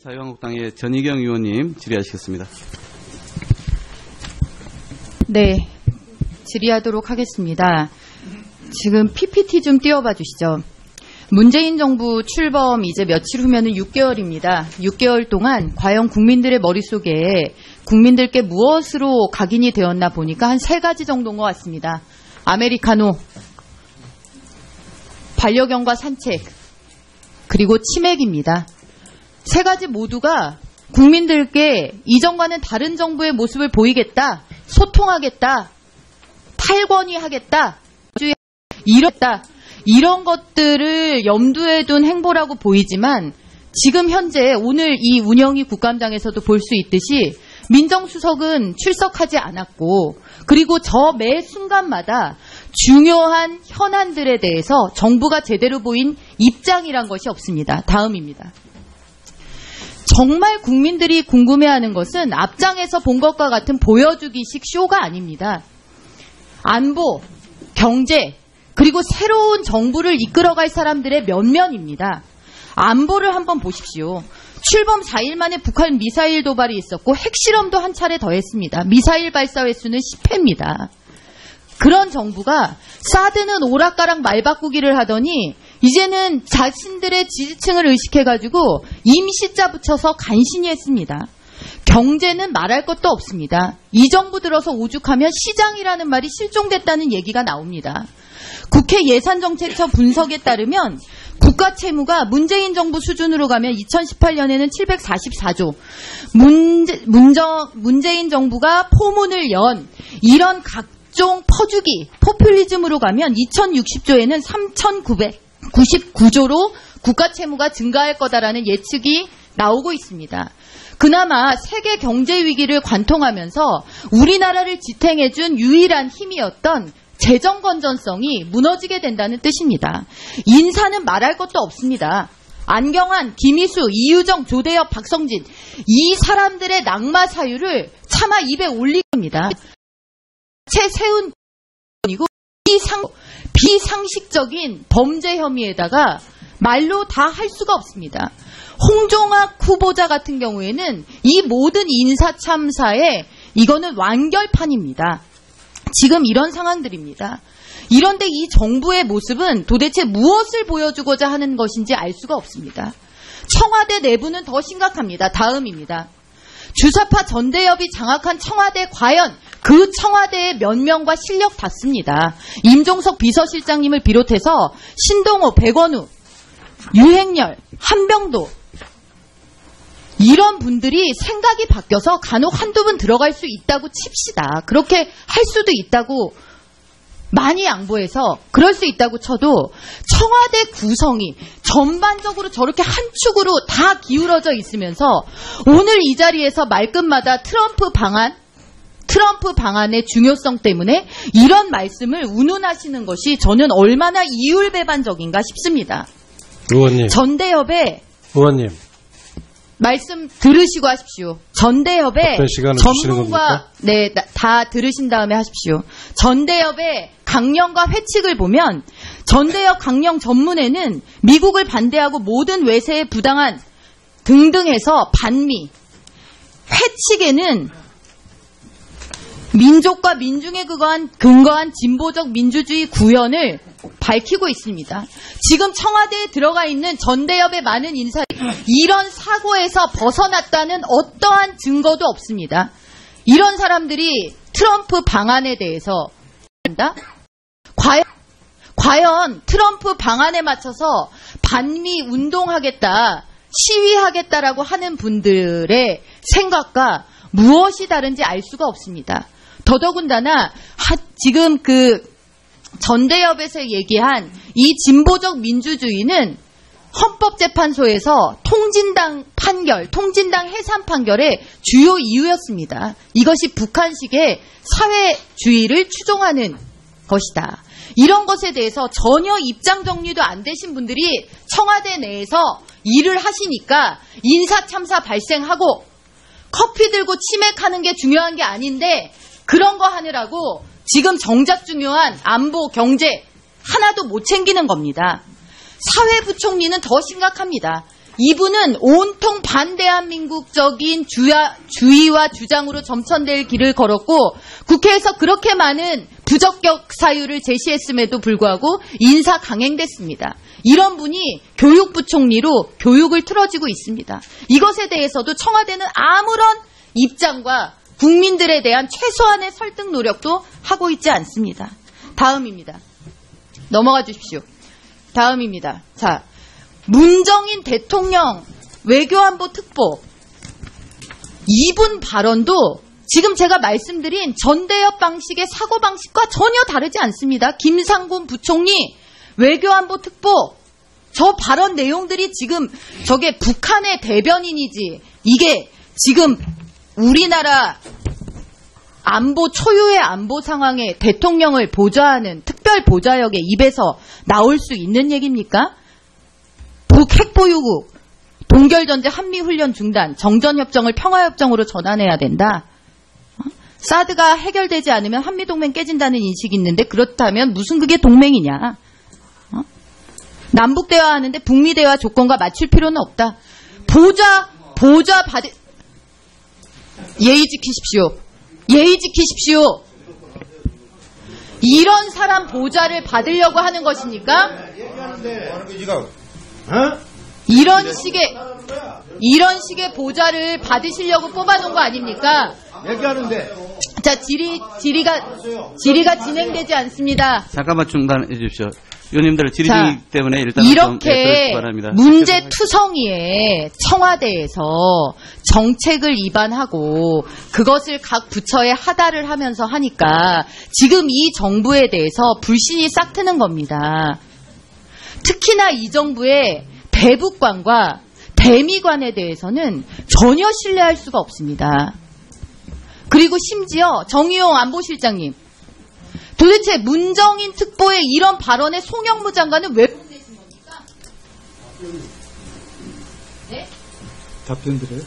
자유한국당의 전희경 의원님 질의하시겠습니다. 네, 질의하도록 하겠습니다. 지금 PPT 좀 띄워봐 주시죠. 문재인 정부 출범 이제 며칠 후면은 6개월입니다. 6개월 동안 과연 국민들의 머릿속에 국민들께 무엇으로 각인이 되었나 보니까 한 3가지 정도인 것 같습니다. 아메리카노, 반려견과 산책, 그리고 치맥입니다. 3가지 모두가 국민들께 이전과는 다른 정부의 모습을 보이겠다, 소통하겠다, 탈권위하겠다, 이런 것들을 염두에 둔 행보라고 보이지만 지금 현재 오늘 이 운영위 국감장에서도 볼 수 있듯이 민정수석은 출석하지 않았고 그리고 저 매 순간마다 중요한 현안들에 대해서 정부가 제대로 보인 입장이란 것이 없습니다. 다음입니다. 정말 국민들이 궁금해하는 것은 앞장에서 본 것과 같은 보여주기식 쇼가 아닙니다. 안보, 경제, 그리고 새로운 정부를 이끌어갈 사람들의 면면입니다. 안보를 한번 보십시오. 출범 4일 만에 북한 미사일 도발이 있었고 핵실험도 한 차례 더 했습니다. 미사일 발사 횟수는 10회입니다. 그런 정부가 사드는 오락가락 말바꾸기를 하더니 이제는 자신들의 지지층을 의식해가지고 임시자 붙여서 간신히 했습니다. 경제는 말할 것도 없습니다. 이 정부 들어서 오죽하면 시장이라는 말이 실종됐다는 얘기가 나옵니다. 국회 예산정책처 분석에 따르면 국가 채무가 문재인 정부 수준으로 가면 2018년에는 744조, 문재인 정부가 포문을 연 이런 각종 퍼주기, 포퓰리즘으로 가면 2060조에는 3,999조로 국가 채무가 증가할 거다라는 예측이 나오고 있습니다. 그나마 세계 경제 위기를 관통하면서 우리나라를 지탱해준 유일한 힘이었던 재정 건전성이 무너지게 된다는 뜻입니다. 인사는 말할 것도 없습니다. 안경환, 김희수, 이유정, 조대엽, 박성진 이 사람들의 낙마 사유를 차마 입에 올립니다. 채 세운 이고 비상식적인 범죄 혐의에다가 말로 다 할 수가 없습니다. 홍종학 후보자 같은 경우에는 이 모든 인사 참사에 이거는 완결판입니다. 지금 이런 상황들입니다. 이런데 이 정부의 모습은 도대체 무엇을 보여주고자 하는 것인지 알 수가 없습니다. 청와대 내부는 더 심각합니다. 다음입니다. 주사파 전대협이 장악한 청와대 과연 그 청와대의 면면과 실력 닿습니다. 임종석 비서실장님을 비롯해서 신동호, 백원우, 유행열, 한병도 이런 분들이 생각이 바뀌어서 간혹 한두 분 들어갈 수 있다고 칩시다. 그렇게 할 수도 있다고 많이 양보해서 그럴 수 있다고 쳐도 청와대 구성이 전반적으로 저렇게 한 축으로 다 기울어져 있으면서 오늘 이 자리에서 말끝마다 트럼프 방안의 중요성 때문에 이런 말씀을 운운하시는 것이 저는 얼마나 이율배반적인가 싶습니다. 의원님. 전대협의 의원님. 말씀 들으시고 하십시오. 전대협의 전문가 다 들으신 다음에 하십시오. 전대협의 강령과 회칙을 보면 전대협 강령 전문에는 미국을 반대하고 모든 외세에 부당한 등등해서 반미, 회칙에는 민족과 민중에 근거한 진보적 민주주의 구현을 밝히고 있습니다. 지금 청와대에 들어가 있는 전대협의 많은 인사들이 이런 사고에서 벗어났다는 어떠한 증거도 없습니다. 이런 사람들이 트럼프 방안에 대해서 과연 트럼프 방안에 맞춰서 반미 운동하겠다, 시위하겠다라고 하는 분들의 생각과 무엇이 다른지 알 수가 없습니다. 더더군다나 지금 전대협에서 얘기한 이 진보적 민주주의는 헌법재판소에서 통진당 해산 판결의 주요 이유였습니다. 이것이 북한식의 사회주의를 추종하는 것이다. 이런 것에 대해서 전혀 입장 정리도 안 되신 분들이 청와대 내에서 일을 하시니까 인사참사 발생하고 커피 들고 치맥하는 게 중요한 게 아닌데 그런 거 하느라고 지금 정작 중요한 안보, 경제 하나도 못 챙기는 겁니다. 사회부총리는 더 심각합니다. 이분은 온통 반대한민국적인 주의와 주장으로 점천될 길을 걸었고 국회에서 그렇게 많은 부적격 사유를 제시했음에도 불구하고 인사 강행됐습니다. 이런 분이 교육부총리로 교육을 틀어지고 있습니다. 이것에 대해서도 청와대는 아무런 입장과 국민들에 대한 최소한의 설득 노력도 하고 있지 않습니다. 다음입니다. 넘어가 주십시오. 다음입니다. 자, 문정인 대통령 외교안보 특보 이분 발언도 지금 제가 말씀드린 전대협 방식의 사고방식과 전혀 다르지 않습니다. 김상곤 부총리 외교안보 특보 저 발언 내용들이 지금 저게 북한의 대변인이지 이게 지금 우리나라 안보 초유의 안보 상황에 대통령을 보좌하는 특별 보좌역의 입에서 나올 수 있는 얘기입니까? 핵보유국, 동결전제 한미훈련 중단, 정전협정을 평화협정으로 전환해야 된다. 사드가 해결되지 않으면 한미동맹 깨진다는 인식이 있는데 그렇다면 무슨 그게 동맹이냐. 남북대화하는데 북미대화 조건과 맞출 필요는 없다. 보좌 받을 예의 지키십시오. 예의 지키십시오. 이런 사람 보좌를 받으려고 하는 것입니까? 이런 식의 보좌를 받으시려고 뽑아놓은 거 아닙니까? 얘기하는데. 자, 질의가 진행되지 않습니다. 잠깐만 중단해 주십시오. 의원님들 질의 자, 중이기 때문에 일단 이렇게 문제투성이에 청와대에서 정책을 위반하고 그것을 각 부처에 하달을 하면서 하니까 지금 이 정부에 대해서 불신이 싹 트는 겁니다. 특히나 이 정부의 대북관과 대미관에 대해서는 전혀 신뢰할 수가 없습니다. 그리고 심지어 정의용 안보실장님, 도대체 문정인 특보의 이런 발언에 송영무 장관은 왜 보내신 겁니까? 네? 답변 드려요?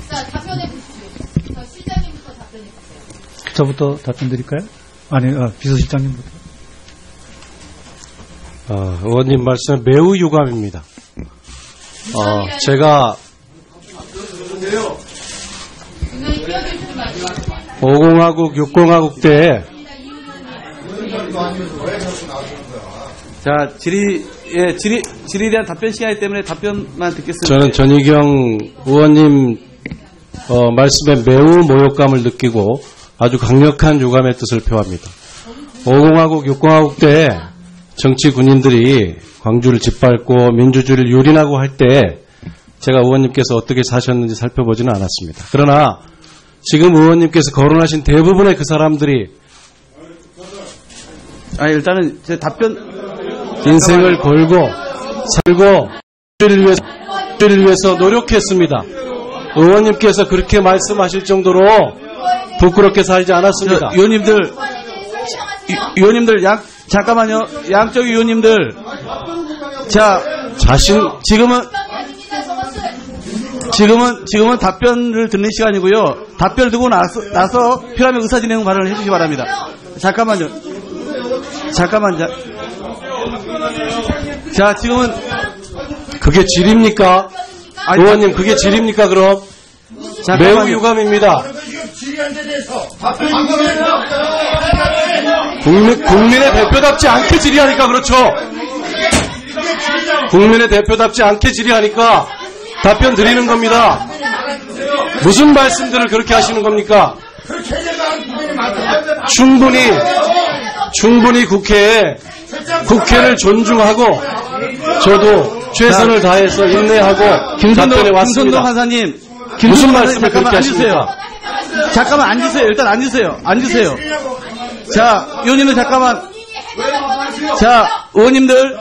자, 답변해 보시죠. 실장님부터 답변해 주세요. 저부터 답변 드릴까요? 아니, 비서실장님부터. 의원님 말씀 매우 유감입니다. 제가 50하국, 60하국 때 자, 질의에 대한 답변 시간이기 때문에 답변만 듣겠습니다. 저는 전희경 의원님 말씀에 매우 모욕감을 느끼고 아주 강력한 유감의 뜻을 표합니다. 50하국, 60하국 때 정치 군인들이 광주를 짓밟고 민주주의를 유린하고 할 때 제가 의원님께서 어떻게 사셨는지 살펴보지는 않았습니다. 그러나 지금 의원님께서 거론하신 대부분의 그 사람들이 일단은 제 답변 인생을 걸고 살고 민주주의를 위해서 노력했습니다. 의원님께서 그렇게 말씀하실 정도로 부끄럽게 살지 않았습니다. 의원님들 잠깐만요. 양쪽 의원님들. 자, 지금은 답변을 듣는 시간이고요. 답변을 듣고 나서 필요하면 의사진행 발언을 해주시기 바랍니다. 잠깐만요. 자, 지금은 그게 질입니까? 의원님, 그게 질입니까? 그럼 매우 유감입니다. 국민의 대표답지 않게 질의하니까 그렇죠. 국민의 대표답지 않게 질의하니까 답변 드리는 겁니다. 무슨 말씀들을 그렇게 하시는 겁니까? 충분히 국회를 존중하고 저도 최선을 다해서 인내하고 답변해 왔습니다. 김선동 판사님, 무슨 말씀을 그렇게 하십니까? 잠깐만 앉으세요. 일단 앉으세요. 자, 의원님들 잠깐만. 자, 의원님들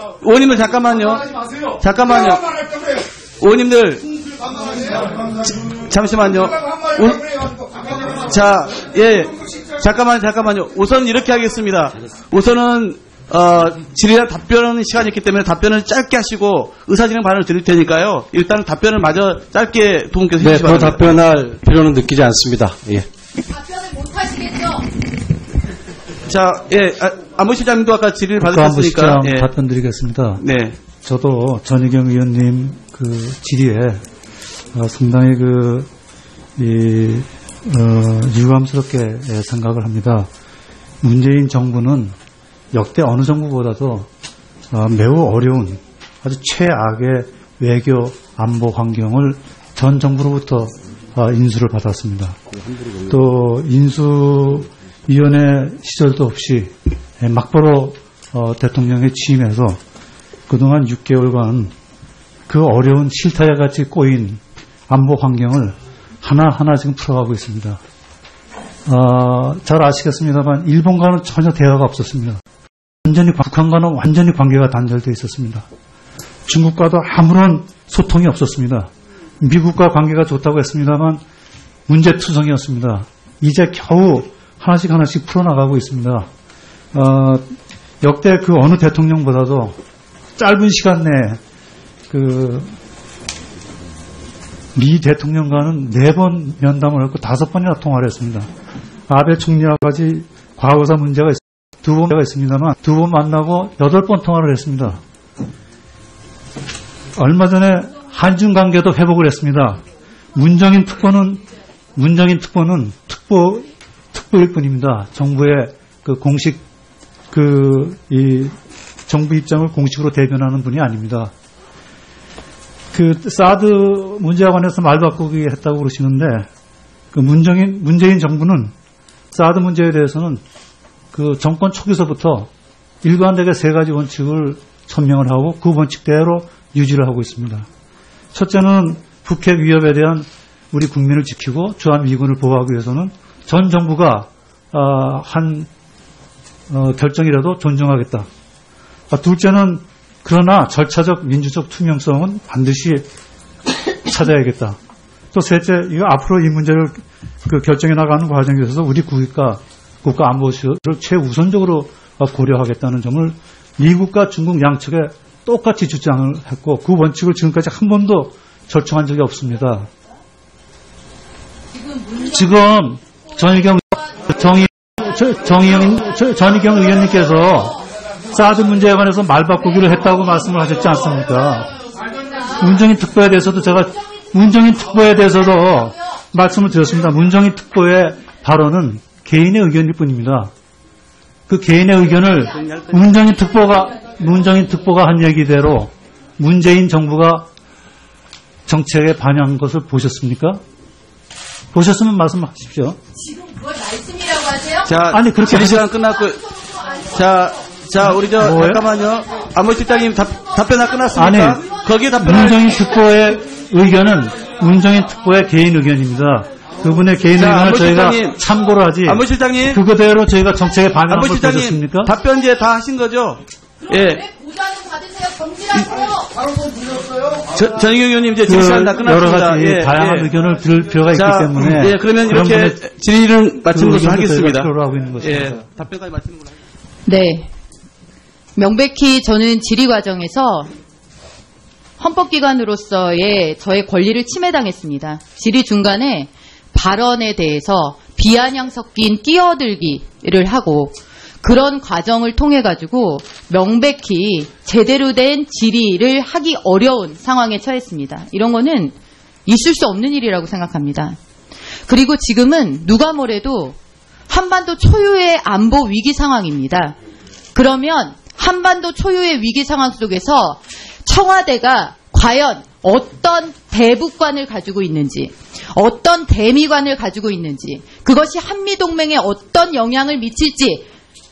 잠깐만요. 의원님들 잠시만요. 자, 예, 잠깐만요. 우선 이렇게 하겠습니다. 우선은 질의나 답변하는 시간이 있기 때문에 답변을 짧게 하시고 의사진행 발언을 드릴 테니까요. 일단 답변을 마저 짧게 도움께서 해주시기 바랍니다. 더 답변할 필요는 느끼지 않습니다. 예. 답변을 못 하시겠죠? 자, 예, 안보실장님도 아까 질의를 받으셨으니까 안보실장 답변 드리겠습니다. 네. 저도 전희경 의원님 그 질의에 상당히 유감스럽게 생각을 합니다. 문재인 정부는 역대 어느 정부보다도 매우 어려운 아주 최악의 외교 안보 환경을 전 정부로부터 인수를 받았습니다. 또 인수위원회 시절도 없이 막바로 대통령에 취임해서 그동안 6개월간 그 어려운 실타래 같이 꼬인 안보 환경을 하나하나 지금 풀어가고 있습니다. 잘 아시겠습니다만 일본과는 전혀 대화가 없었습니다. 북한과는 완전히 관계가 단절되어 있었습니다. 중국과도 아무런 소통이 없었습니다. 미국과 관계가 좋다고 했습니다만 문제투성이었습니다. 이제 겨우 하나씩 풀어나가고 있습니다. 역대 그 어느 대통령보다도 짧은 시간 내에 리 대통령과는 4번 면담을 했고 5번이나 통화를 했습니다. 아베 총리와 같이 과거사 문제가 2번 있습니다만 2번 만나고 8번 통화를 했습니다. 얼마 전에 한중 관계도 회복을 했습니다. 문정인 특보는 특보일 뿐입니다. 정부의 공식 이 정부 입장을 공식으로 대변하는 분이 아닙니다. 사드 문제와 관해서 말 바꾸기 했다고 그러시는데 문재인 정부는 사드 문제에 대해서는 정권 초기서부터 일관되게 3가지 원칙을 천명을 하고 그 원칙대로 유지를 하고 있습니다. 첫째는 북핵 위협에 대한 우리 국민을 지키고 주한미군을 보호하기 위해서는 전 정부가 한 결정이라도 존중하겠다. 둘째는 그러나 절차적 민주적 투명성은 반드시 찾아야겠다. 또 셋째, 이거 앞으로 이 문제를 결정해 나가는 과정에 있어서 우리 국가 안보를 최우선적으로 고려하겠다는 점을 미국과 중국 양측에 똑같이 주장을 했고 그 원칙을 지금까지 한 번도 절충한 적이 없습니다. 지금 전희경 의원님께서 사드 문제에 관해서 말 바꾸기를 했다고 말씀을 하셨지 않습니까? 문정인 특보에 대해서도 말씀을 드렸습니다. 문정인 특보의 발언은 개인의 의견일 뿐입니다. 그 개인의 의견을 문정인 특보가 한 얘기대로 문재인 정부가 정책에 반영한 것을 보셨습니까? 보셨으면 말씀하십시오. 지금 그걸 말씀이라고 하세요? 자, 아니, 그렇게 질의 시간 끝났고, 자, 우리 잠깐만요. 안보실장님 답변 끝났습니까? 아니, 거기에 문정인 특보의 의견은 문정인 특보의 개인 의견입니다. 그분의 개인 의견을 저희가 참고를 하지. 안보실장님. 그거대로 저희가 정책에 반영한 걸 보셨습니까? 답변제 다 하신 거죠? 예. 왜 보좌는 받으세요? 경질하세요. 전희경 의원님 이제 질의 시간 다 끝났습니다. 여러 가지 다양한 의견을 들을 필요가 있기 때문에. 예, 그러면 이렇게 질의를 마치는 것으로 하겠습니다. 하고 있는 것입니다. 예, 답변까지 마치는 걸로 하겠습니다. 네. 명백히 저는 질의 과정에서 헌법기관으로서의 저의 권리를 침해당했습니다. 질의 중간에 발언에 대해서 비아냥 섞인 끼어들기를 하고 그런 과정을 통해 가지고 명백히 제대로 된 질의를 하기 어려운 상황에 처했습니다. 이런 거는 있을 수 없는 일이라고 생각합니다. 그리고 지금은 누가 뭐래도 한반도 초유의 안보 위기 상황입니다. 그러면 한반도 초유의 위기 상황 속에서 청와대가 과연 어떤 대북관을 가지고 있는지, 어떤 대미관을 가지고 있는지, 그것이 한미동맹에 어떤 영향을 미칠지,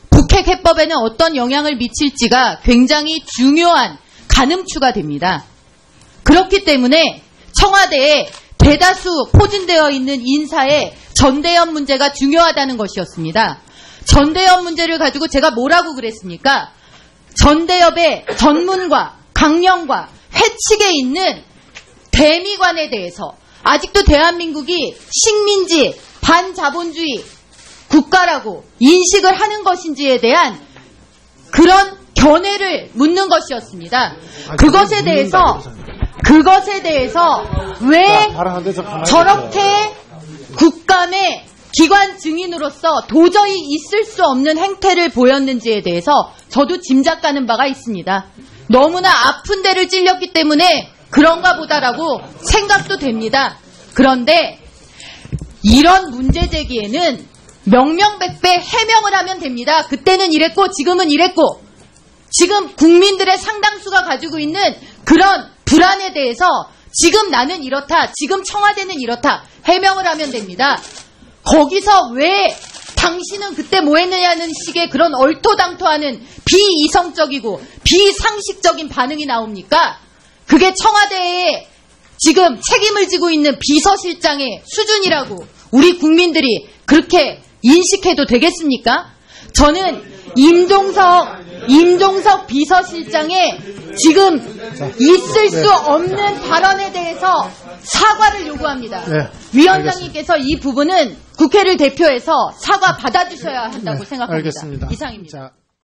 북핵 해법에는 어떤 영향을 미칠지가 굉장히 중요한 가늠추가 됩니다. 그렇기 때문에 청와대에 대다수 포진되어 있는 인사의 전대협 문제가 중요하다는 것이었습니다. 전대협 문제를 가지고 제가 뭐라고 그랬습니까? 전대협의 전문과 강령과 회칙에 있는 대미관에 대해서 아직도 대한민국이 식민지, 반자본주의 국가라고 인식을 하는 것인지에 대한 그런 견해를 묻는 것이었습니다. 그것에 대해서 왜 저렇게 국감의 기관 증인으로서 도저히 있을 수 없는 행태를 보였는지에 대해서 저도 짐작가는 바가 있습니다. 너무나 아픈 데를 찔렸기 때문에 그런가 보다라고 생각도 됩니다. 그런데 이런 문제 제기에는 명명백백 해명을 하면 됩니다. 그때는 이랬고 지금은 이랬고, 지금 국민들의 상당수가 가지고 있는 그런 불안에 대해서 지금 나는 이렇다, 지금 청와대는 이렇다 해명을 하면 됩니다. 거기서 왜 당신은 그때 뭐 했느냐는 식의 그런 얼토당토하는 비이성적이고 비상식적인 반응이 나옵니까? 그게 청와대에 지금 책임을 지고 있는 비서실장의 수준이라고 우리 국민들이 그렇게 인식해도 되겠습니까? 저는 임종석 비서실장의 지금 있을 수 없는 발언에 대해서 사과를 요구합니다. 네, 위원장님께서 이 부분은 국회를 대표해서 사과 받아주셔야 한다고 생각합니다. 알겠습니다. 이상입니다. 자,